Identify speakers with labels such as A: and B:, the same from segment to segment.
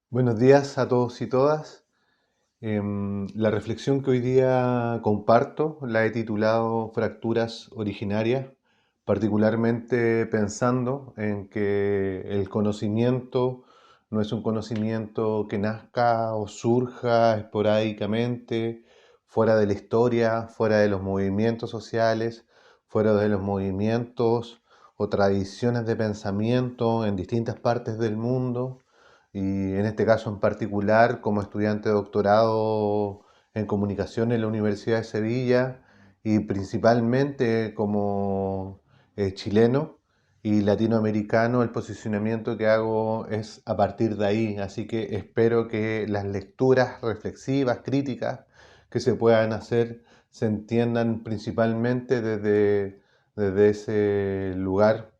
A: Buenos días a todos y todas. La reflexión que hoy día comparto la he titulado Fracturas originarias, particularmente pensando en que el conocimiento no es un conocimiento que nazca o surja esporádicamente, fuera de la historia, fuera de los movimientos sociales, fuera de los movimientos o tradiciones de pensamiento en distintas partes del mundo y en este caso en particular como estudiante de doctorado en comunicación en la Universidad de Sevilla y principalmente como chileno y latinoamericano, el posicionamiento que hago es a partir de ahí, así que espero que las lecturas reflexivas, críticas que se puedan hacer se entiendan principalmente desde ese lugar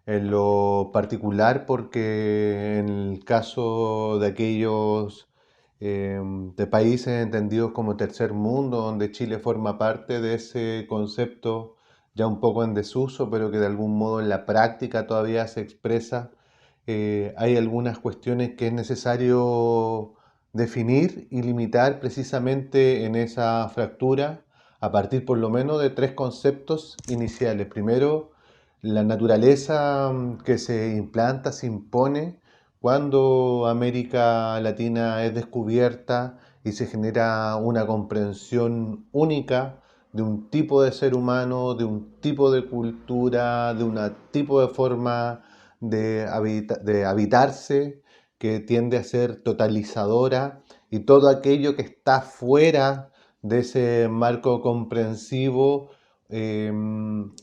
A: en lo particular porque en el caso de aquellos de países entendidos como tercer mundo, donde Chile forma parte de ese concepto ya un poco en desuso, pero que de algún modo en la práctica todavía se expresa, hay algunas cuestiones que es necesario definir y limitar precisamente en esa fractura a partir por lo menos de tres conceptos iniciales. Primero, la naturaleza que se implanta, se impone cuando América Latina es descubierta y se genera una comprensión única de un tipo de ser humano, de un tipo de cultura, de un tipo de forma de habitarse que tiende a ser totalizadora y todo aquello que está fuera de ese marco comprensivo eh,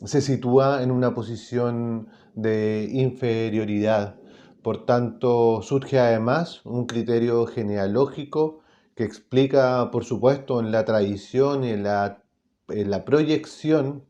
A: se sitúa en una posición de inferioridad. Por tanto, surge además un criterio genealógico que explica, por supuesto, en la tradición y en la proyección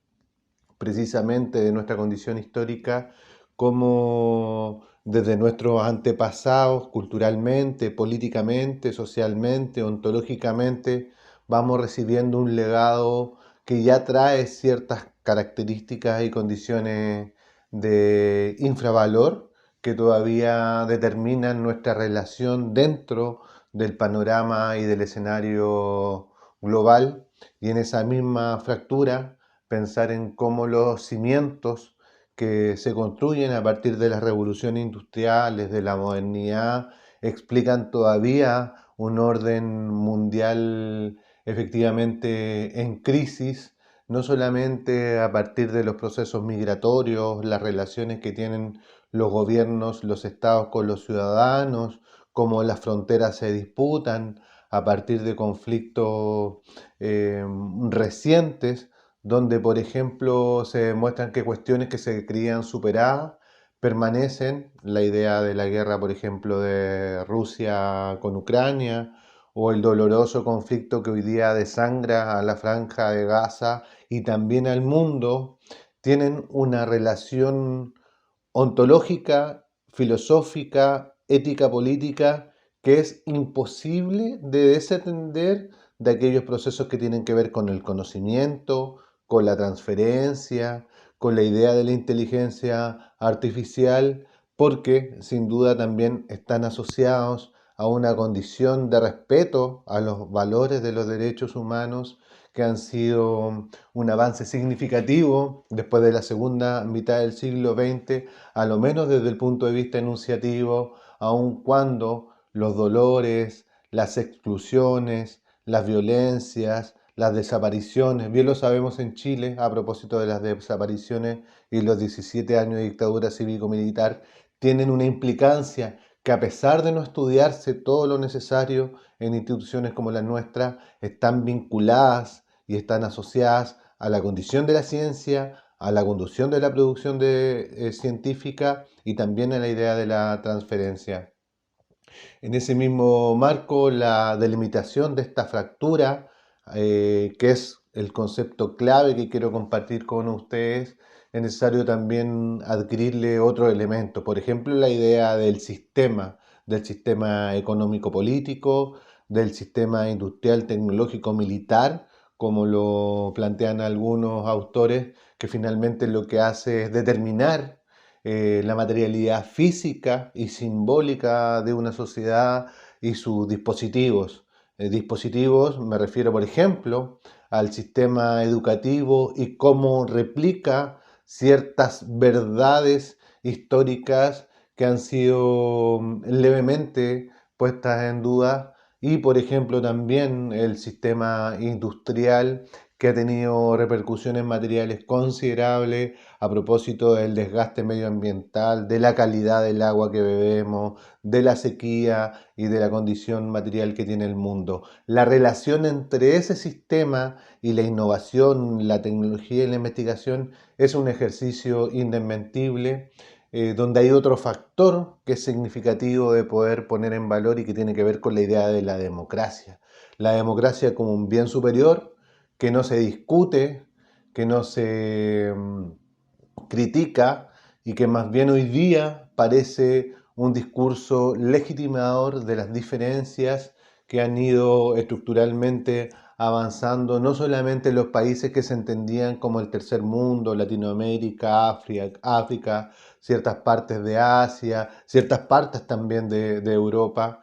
A: precisamente de nuestra condición histórica, cómo desde nuestros antepasados, culturalmente, políticamente, socialmente, ontológicamente, vamos recibiendo un legado que ya trae ciertas características y condiciones de infravalor que todavía determinan nuestra relación dentro del panorama y del escenario global. Y en esa misma fractura pensar en cómo los cimientos que se construyen a partir de las revoluciones industriales, de la modernidad, explican todavía un orden mundial efectivamente en crisis, no solamente a partir de los procesos migratorios, las relaciones que tienen los gobiernos, los estados con los ciudadanos, cómo las fronteras se disputan a partir de conflictos recientes, donde, por ejemplo, se demuestran que cuestiones que se creían superadas permanecen, la idea de la guerra, por ejemplo, de Rusia con Ucrania, o el doloroso conflicto que hoy día desangra a la franja de Gaza y también al mundo, tienen una relación ontológica, filosófica, ética política, que es imposible de desatender de aquellos procesos que tienen que ver con el conocimiento, con la transferencia, con la idea de la inteligencia artificial, porque sin duda también están asociados a una condición de respeto a los valores de los derechos humanos que han sido un avance significativo después de la segunda mitad del siglo XX, a lo menos desde el punto de vista enunciativo, aun cuando los dolores, las exclusiones, las violencias, las desapariciones, bien lo sabemos en Chile a propósito de las desapariciones y los 17 años de dictadura cívico-militar, tienen una implicancia que a pesar de no estudiarse todo lo necesario en instituciones como la nuestra, están vinculadas y están asociadas a la condición de la ciencia, a la conducción de la producción científica y también a la idea de la transferencia. En ese mismo marco, la delimitación de esta fractura, que es el concepto clave que quiero compartir con ustedes, es necesario también adquirirle otro elemento. Por ejemplo, la idea del sistema económico-político, del sistema industrial, tecnológico, militar, como lo plantean algunos autores, que finalmente lo que hace es determinar la materialidad física y simbólica de una sociedad y sus dispositivos. Dispositivos, me refiero, por ejemplo, al sistema educativo y cómo replica ciertas verdades históricas que han sido levemente puestas en duda y, por ejemplo, también el sistema industrial que ha tenido repercusiones materiales considerables a propósito del desgaste medioambiental, de la calidad del agua que bebemos, de la sequía y de la condición material que tiene el mundo. La relación entre ese sistema y la innovación, la tecnología y la investigación es un ejercicio indesmentible, donde hay otro factor que es significativo de poder poner en valor y que tiene que ver con la idea de la democracia. La democracia como un bien superior que no se discute, que no se critica y que más bien hoy día parece un discurso legitimador de las diferencias que han ido estructuralmente avanzando, no solamente en los países que se entendían como el tercer mundo, Latinoamérica, África, ciertas partes de Asia, ciertas partes también de Europa,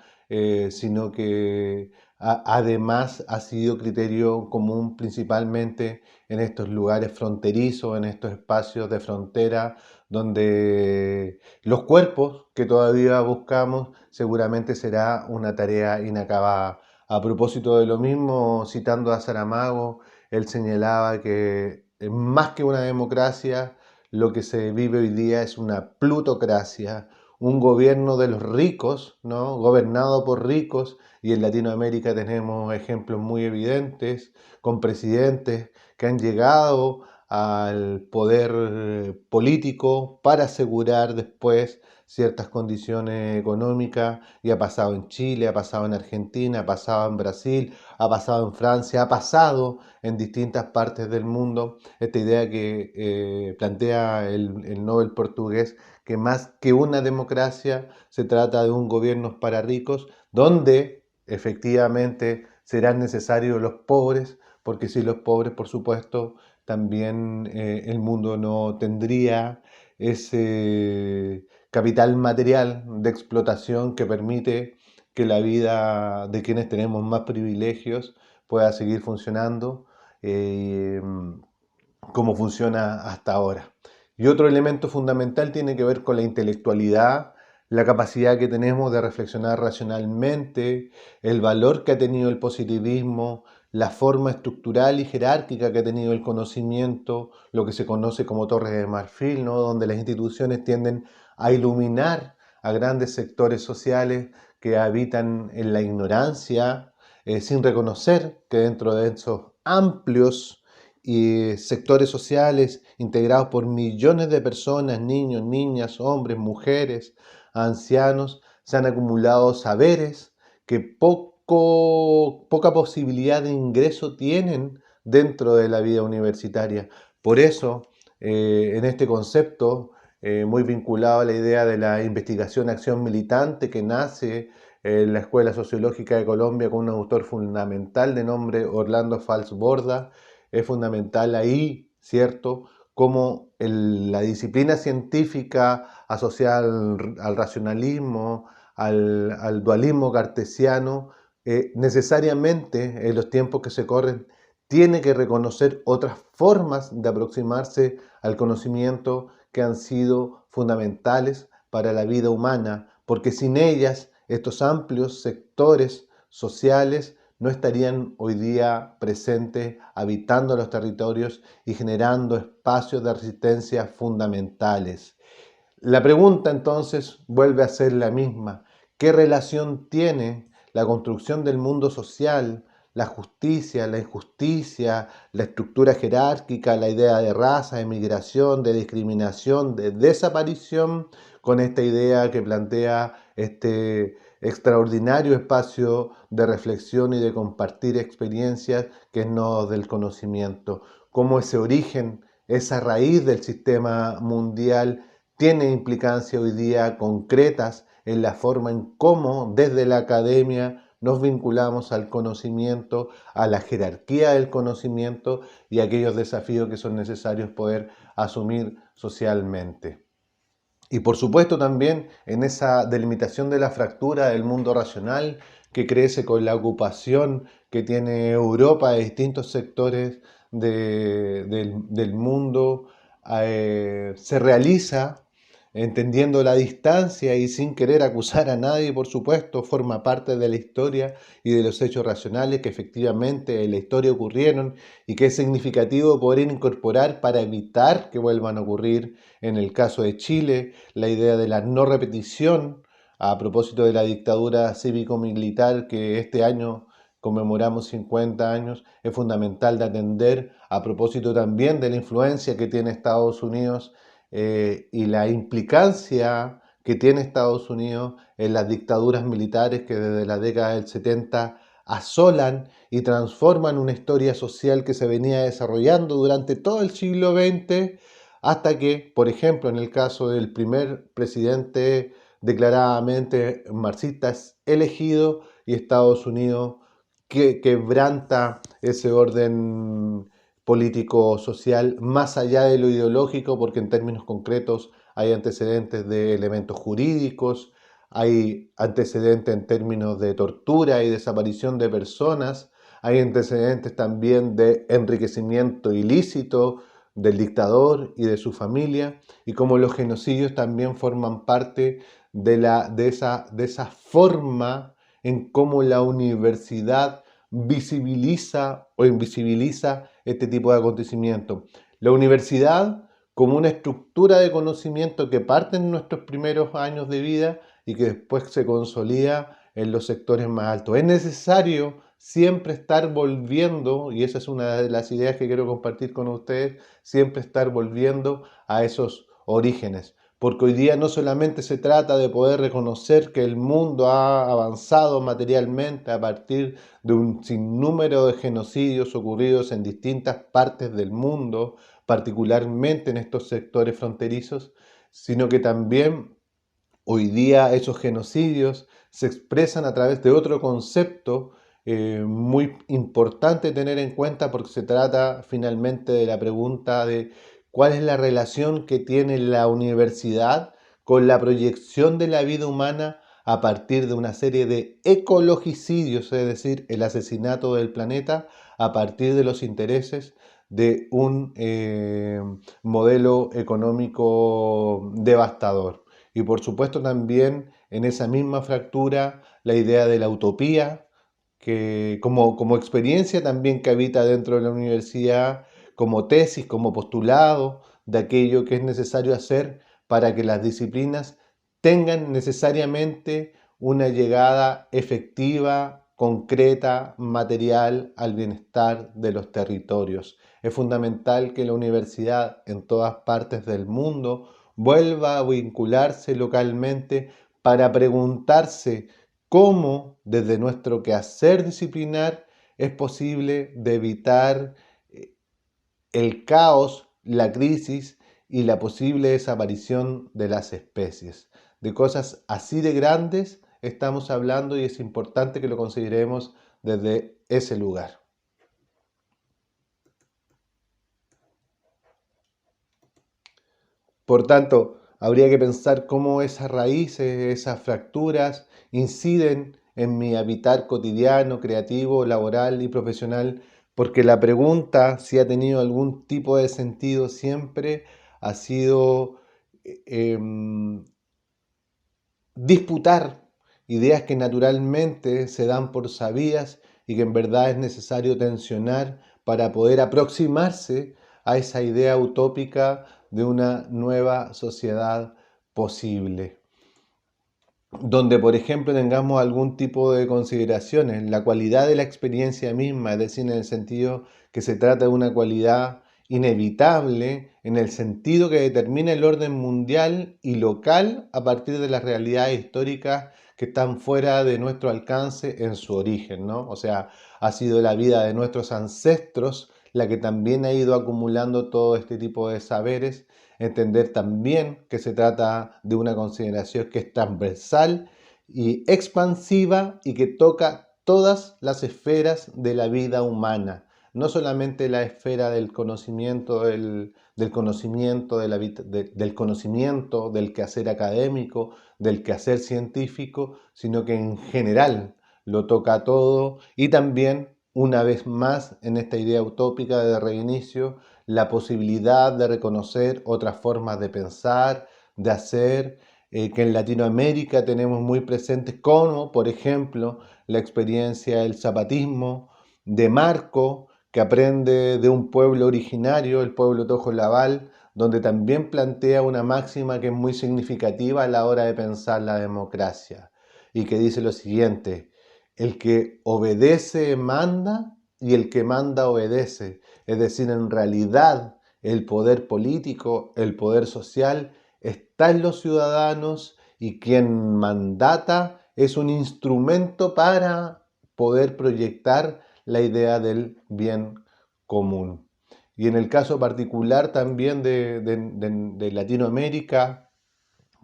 A: sino que además ha sido criterio común principalmente en estos lugares fronterizos, en estos espacios de frontera, donde los cuerpos que todavía buscamos seguramente será una tarea inacabada. A propósito de lo mismo, citando a Saramago, él señalaba que más que una democracia, lo que se vive hoy día es una plutocracia, un gobierno de los ricos, ¿no? Gobernado por ricos, y en Latinoamérica tenemos ejemplos muy evidentes con presidentes que han llegado al poder político para asegurar después ciertas condiciones económicas, y ha pasado en Chile, ha pasado en Argentina, ha pasado en Brasil, ha pasado en Francia, ha pasado en distintas partes del mundo. Esta idea que plantea el Nobel portugués, que más que una democracia se trata de un gobierno para ricos, donde efectivamente serán necesarios los pobres, porque sin los pobres, por supuesto, también el mundo no tendría ese capital material de explotación que permite que la vida de quienes tenemos más privilegios pueda seguir funcionando eh, como funciona hasta ahora. Y otro elemento fundamental tiene que ver con la intelectualidad, la capacidad que tenemos de reflexionar racionalmente, el valor que ha tenido el positivismo, la forma estructural y jerárquica que ha tenido el conocimiento, lo que se conoce como torres de marfil, ¿no? Donde las instituciones tienden a iluminar a grandes sectores sociales que habitan en la ignorancia, sin reconocer que dentro de esos amplios y sectores sociales integrados por millones de personas, niños, niñas, hombres, mujeres, ancianos, se han acumulado saberes que poca posibilidad de ingreso tienen dentro de la vida universitaria. Por eso, en este concepto, muy vinculado a la idea de la investigación-acción militante que nace en la Escuela Sociológica de Colombia con un autor fundamental de nombre Orlando Fals Borda, es fundamental ahí, ¿cierto?, cómo la disciplina científica asociada al racionalismo, al dualismo cartesiano, necesariamente en los tiempos que se corren, tiene que reconocer otras formas de aproximarse al conocimiento que han sido fundamentales para la vida humana, porque sin ellas estos amplios sectores sociales no estarían hoy día presentes habitando los territorios y generando espacios de resistencia fundamentales. La pregunta entonces vuelve a ser la misma. ¿Qué relación tiene la construcción del mundo social, la justicia, la injusticia, la estructura jerárquica, la idea de raza, de migración, de discriminación, de desaparición, con esta idea que plantea este extraordinario espacio de reflexión y de compartir experiencias que es nodo del conocimiento? Cómo ese origen, esa raíz del sistema mundial tiene implicancias hoy día concretas en la forma en cómo desde la academia nos vinculamos al conocimiento, a la jerarquía del conocimiento y a aquellos desafíos que son necesarios poder asumir socialmente. Y por supuesto también en esa delimitación de la fractura del mundo racional que crece con la ocupación que tiene Europa de distintos sectores del mundo, se realiza entendiendo la distancia y sin querer acusar a nadie, por supuesto, forma parte de la historia y de los hechos racionales que efectivamente en la historia ocurrieron y que es significativo poder incorporar para evitar que vuelvan a ocurrir. En el caso de Chile, la idea de la no repetición a propósito de la dictadura cívico-militar que este año conmemoramos 50 años, es fundamental de atender a propósito también de la influencia que tiene Estados Unidos y la implicancia que tiene Estados Unidos en las dictaduras militares que desde la década del 70 asolan y transforman una historia social que se venía desarrollando durante todo el siglo XX hasta que, por ejemplo, en el caso del primer presidente declaradamente marxista es elegido y Estados Unidos que quebranta ese orden político-social más allá de lo ideológico, porque en términos concretos hay antecedentes de elementos jurídicos, hay antecedentes en términos de tortura y desaparición de personas, hay antecedentes también de enriquecimiento ilícito del dictador y de su familia, y como los genocidios también forman parte de esa forma en cómo la universidad visibiliza o invisibiliza este tipo de acontecimientos. La universidad como una estructura de conocimiento que parte en nuestros primeros años de vida y que después se consolida en los sectores más altos. Es necesario siempre estar volviendo, y esa es una de las ideas que quiero compartir con ustedes, siempre estar volviendo a esos orígenes. Porque hoy día no solamente se trata de poder reconocer que el mundo ha avanzado materialmente a partir de un sinnúmero de genocidios ocurridos en distintas partes del mundo, particularmente en estos sectores fronterizos, sino que también hoy día esos genocidios se expresan a través de otro concepto muy importante tener en cuenta porque se trata finalmente de la pregunta de cuál es la relación que tiene la universidad con la proyección de la vida humana a partir de una serie de ecologicidios, es decir, el asesinato del planeta a partir de los intereses de un modelo económico devastador. Y por supuesto también en esa misma fractura la idea de la utopía, que como experiencia también que habita dentro de la universidad, como tesis, como postulado de aquello que es necesario hacer para que las disciplinas tengan necesariamente una llegada efectiva, concreta, material al bienestar de los territorios. Es fundamental que la universidad en todas partes del mundo vuelva a vincularse localmente para preguntarse cómo desde nuestro quehacer disciplinar es posible de evitar el caos, la crisis y la posible desaparición de las especies. De cosas así de grandes estamos hablando y es importante que lo consideremos desde ese lugar. Por tanto, habría que pensar cómo esas raíces, esas fracturas inciden en mi habitar cotidiano, creativo, laboral y profesional, porque la pregunta si ha tenido algún tipo de sentido siempre ha sido disputar ideas que naturalmente se dan por sabidas y que en verdad es necesario tensionar para poder aproximarse a esa idea utópica de una nueva sociedad posible, donde por ejemplo tengamos algún tipo de consideraciones, la cualidad de la experiencia misma, es decir, en el sentido que se trata de una cualidad inevitable, en el sentido que determina el orden mundial y local a partir de las realidades históricas que están fuera de nuestro alcance en su origen, ¿no? O sea, ha sido la vida de nuestros ancestros la que también ha ido acumulando todo este tipo de saberes. Entender también que se trata de una consideración que es transversal y expansiva y que toca todas las esferas de la vida humana. no solamente la esfera del conocimiento, del conocimiento, del conocimiento, del quehacer académico, del quehacer científico, sino que en general lo toca todo y también, una vez más, en esta idea utópica de reinicio, la posibilidad de reconocer otras formas de pensar, de hacer, que en Latinoamérica tenemos muy presentes, como por ejemplo la experiencia del zapatismo de Marco, que aprende de un pueblo originario, el pueblo Tojo Laval, donde también plantea una máxima que es muy significativa a la hora de pensar la democracia y que dice lo siguiente: el que obedece manda y el que manda obedece. Es decir, en realidad el poder político, el poder social está en los ciudadanos y quien mandata es un instrumento para poder proyectar la idea del bien común. Y en el caso particular también de Latinoamérica,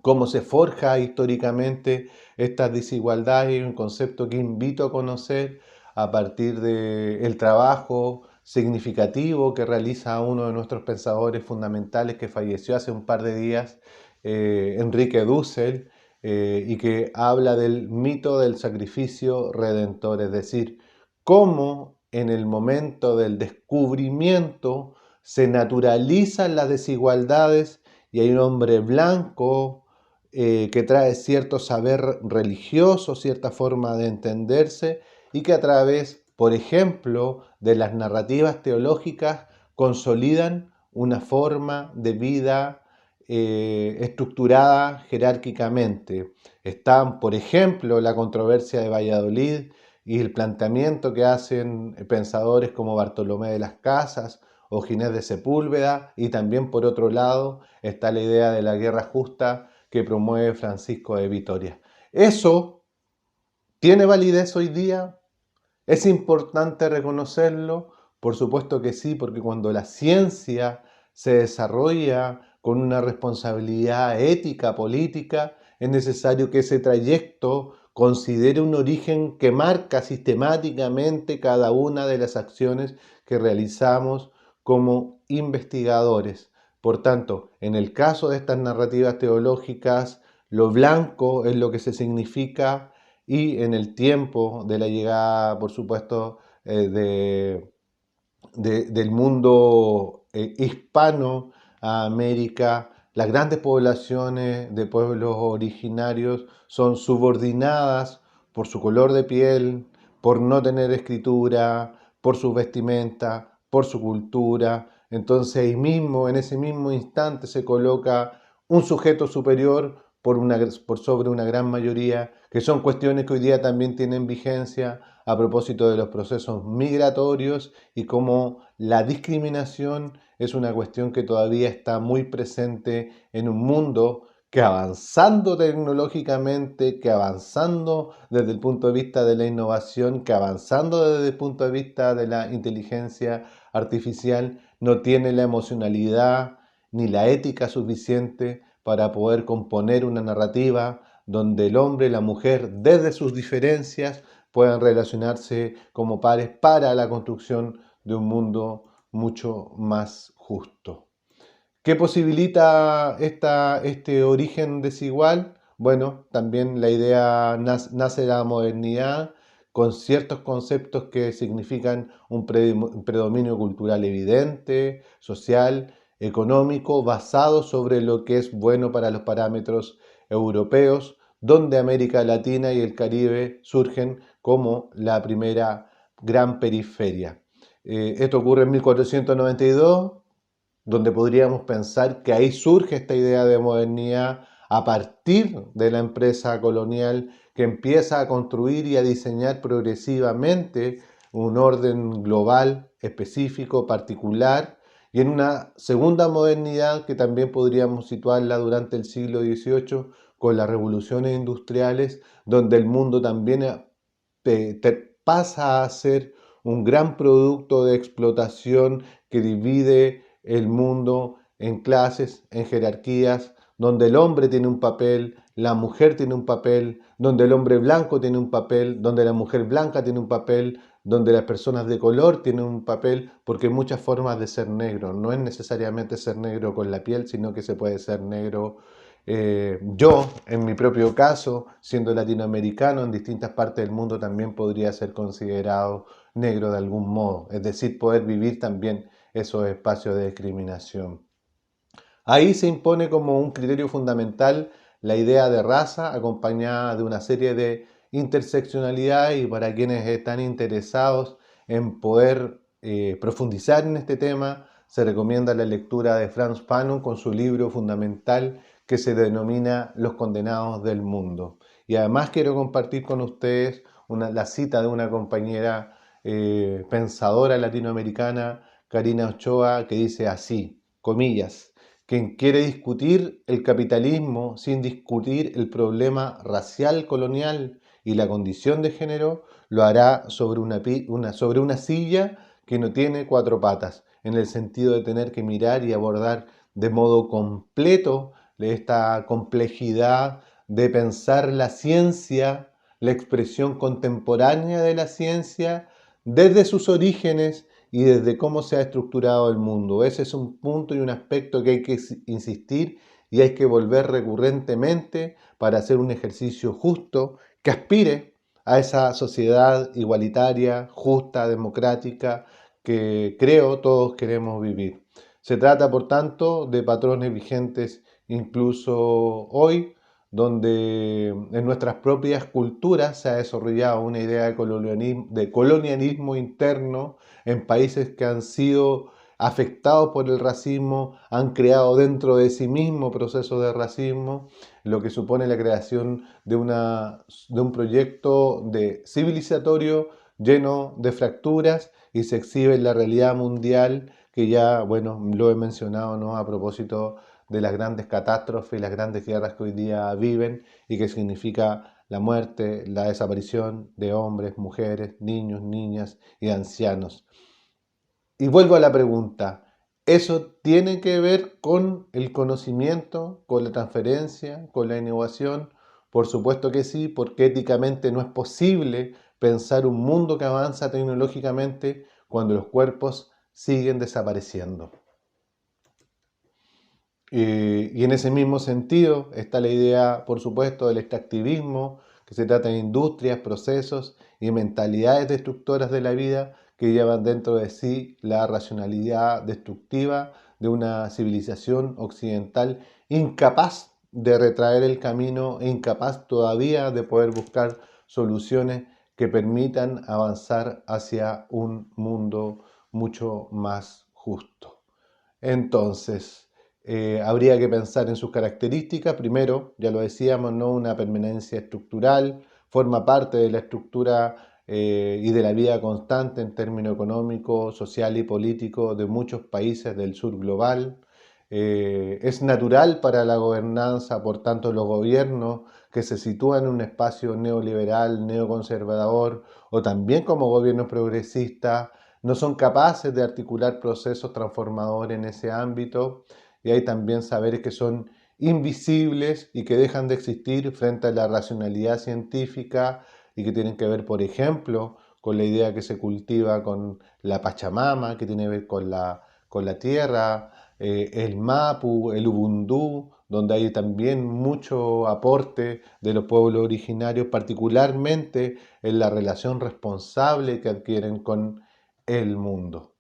A: cómo se forja históricamente estas desigualdades, un concepto que invito a conocer a partir del trabajo significativo que realiza uno de nuestros pensadores fundamentales que falleció hace un par de días, Enrique Dussel, y que habla del mito del sacrificio redentor, es decir, cómo en el momento del descubrimiento se naturalizan las desigualdades y hay un hombre blanco que trae cierto saber religioso, cierta forma de entenderse y que a través, por ejemplo, de las narrativas teológicas consolidan una forma de vida estructurada jerárquicamente. Están, por ejemplo, la controversia de Valladolid y el planteamiento que hacen pensadores como Bartolomé de las Casas o Ginés de Sepúlveda, y también por otro lado está la idea de la guerra justa que promueve Francisco de Vitoria. ¿Eso tiene validez hoy día? ¿Es importante reconocerlo? Por supuesto que sí, porque cuando la ciencia se desarrolla con una responsabilidad ética, política, es necesario que ese trayecto considere un origen que marca sistemáticamente cada una de las acciones que realizamos como investigadores. Por tanto, en el caso de estas narrativas teológicas, lo blanco es lo que se significa y en el tiempo de la llegada, por supuesto, del mundo hispano a América, las grandes poblaciones de pueblos originarios son subordinadas por su color de piel, por no tener escritura, por su vestimenta, por su cultura. Entonces ahí mismo, en ese mismo instante, se coloca un sujeto superior por sobre una gran mayoría, que son cuestiones que hoy día también tienen vigencia a propósito de los procesos migratorios y cómo la discriminación es una cuestión que todavía está muy presente en un mundo que, avanzando tecnológicamente, que avanzando desde el punto de vista de la innovación, que avanzando desde el punto de vista de la inteligencia artificial, no tiene la emocionalidad ni la ética suficiente para poder componer una narrativa donde el hombre y la mujer, desde sus diferencias, puedan relacionarse como pares para la construcción de un mundo mucho más justo. ¿Qué posibilita este origen desigual? Bueno, también la idea nace de la modernidad con ciertos conceptos que significan un predominio cultural evidente, social, económico, basado sobre lo que es bueno para los parámetros europeos, donde América Latina y el Caribe surgen como la primera gran periferia. Esto ocurre en 1492, donde podríamos pensar que ahí surge esta idea de modernidad a partir de la empresa colonial que empieza a construir y a diseñar progresivamente un orden global, específico, particular, y en una segunda modernidad que también podríamos situarla durante el siglo XVIII con las revoluciones industriales, donde el mundo también pasa a ser un gran producto de explotación que divide el mundo en clases, en jerarquías, donde el hombre tiene un papel, la mujer tiene un papel, donde el hombre blanco tiene un papel, donde la mujer blanca tiene un papel, donde las personas de color tienen un papel, porque hay muchas formas de ser negro. No es necesariamente ser negro con la piel, sino que se puede ser negro. Yo, en mi propio caso, siendo latinoamericano, en distintas partes del mundo también podría ser considerado negro de algún modo, es decir, poder vivir también esos espacios de discriminación. Ahí se impone como un criterio fundamental la idea de raza, acompañada de una serie de interseccionalidades, y para quienes están interesados en poder profundizar en este tema, se recomienda la lectura de Frantz Fanon con su libro fundamental que se denomina Los condenados del mundo. Y además quiero compartir con ustedes la cita de una compañera pensadora latinoamericana, Karina Ochoa, que dice así, comillas: quien quiere discutir el capitalismo sin discutir el problema racial colonial y la condición de género, lo hará sobre sobre una silla que no tiene cuatro patas, en el sentido de tener que mirar y abordar de modo completo esta complejidad de pensar la ciencia, la expresión contemporánea de la ciencia, desde sus orígenes y desde cómo se ha estructurado el mundo. Ese es un punto y un aspecto que hay que insistir y hay que volver recurrentemente para hacer un ejercicio justo que aspire a esa sociedad igualitaria, justa, democrática, que creo todos queremos vivir. Se trata, por tanto, de patrones vigentes incluso hoy, donde en nuestras propias culturas se ha desarrollado una idea de colonialismo interno en países que han sido afectados por el racismo, han creado dentro de sí mismo procesos de racismo, lo que supone la creación de un proyecto civilizatorio lleno de fracturas, y se exhibe en la realidad mundial que ya, bueno, lo he mencionado, ¿no?, a propósito de las grandes catástrofes y las grandes guerras que hoy día viven, y que significa la muerte, la desaparición de hombres, mujeres, niños, niñas y ancianos. Y vuelvo a la pregunta, ¿eso tiene que ver con el conocimiento, con la transferencia, con la innovación? Por supuesto que sí, porque éticamente no es posible pensar un mundo que avanza tecnológicamente cuando los cuerpos siguen desapareciendo. Y en ese mismo sentido está la idea, por supuesto, del extractivismo, que se trata de industrias, procesos y mentalidades destructoras de la vida que llevan dentro de sí la racionalidad destructiva de una civilización occidental incapaz de retraer el camino e incapaz todavía de poder buscar soluciones que permitan avanzar hacia un mundo mucho más justo. Entonces, habría que pensar en sus características. Primero, ya lo decíamos, ¿no?, una permanencia estructural, forma parte de la estructura y de la vida constante en términos económico, social y político de muchos países del sur global. Es natural para la gobernanza, por tanto, los gobiernos que se sitúan en un espacio neoliberal, neoconservador, o también como gobiernos progresistas, no son capaces de articular procesos transformadores en ese ámbito, y hay también saberes que son invisibles y que dejan de existir frente a la racionalidad científica, y que tienen que ver, por ejemplo, con la idea que se cultiva con la Pachamama, que tiene que ver con la tierra, el Mapu, el Ubundú, donde hay también mucho aporte de los pueblos originarios, particularmente en la relación responsable que adquieren con el mundo.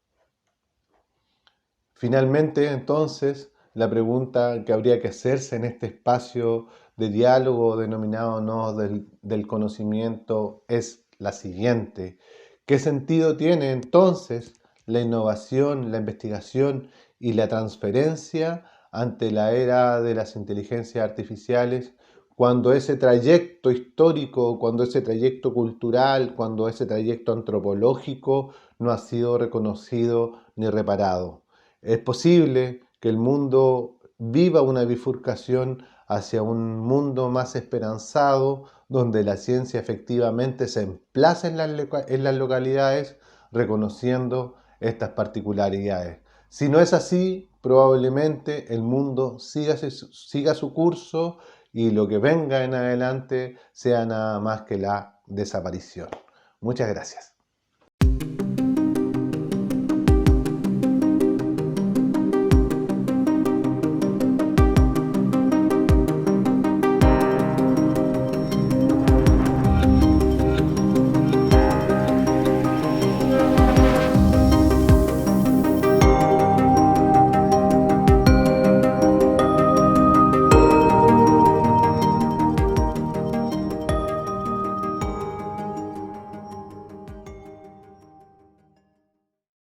A: Finalmente, entonces, la pregunta que habría que hacerse en este espacio de diálogo denominado Nodos del Conocimiento es la siguiente: ¿qué sentido tiene entonces la innovación, la investigación y la transferencia ante la era de las inteligencias artificiales, cuando ese trayecto histórico, cuando ese trayecto cultural, cuando ese trayecto antropológico no ha sido reconocido ni reparado? Es posible que el mundo viva una bifurcación hacia un mundo más esperanzado, donde la ciencia efectivamente se emplaza en las localidades, reconociendo estas particularidades. Si no es así, probablemente el mundo siga su curso, y lo que venga en adelante sea nada más que la desaparición. Muchas gracias.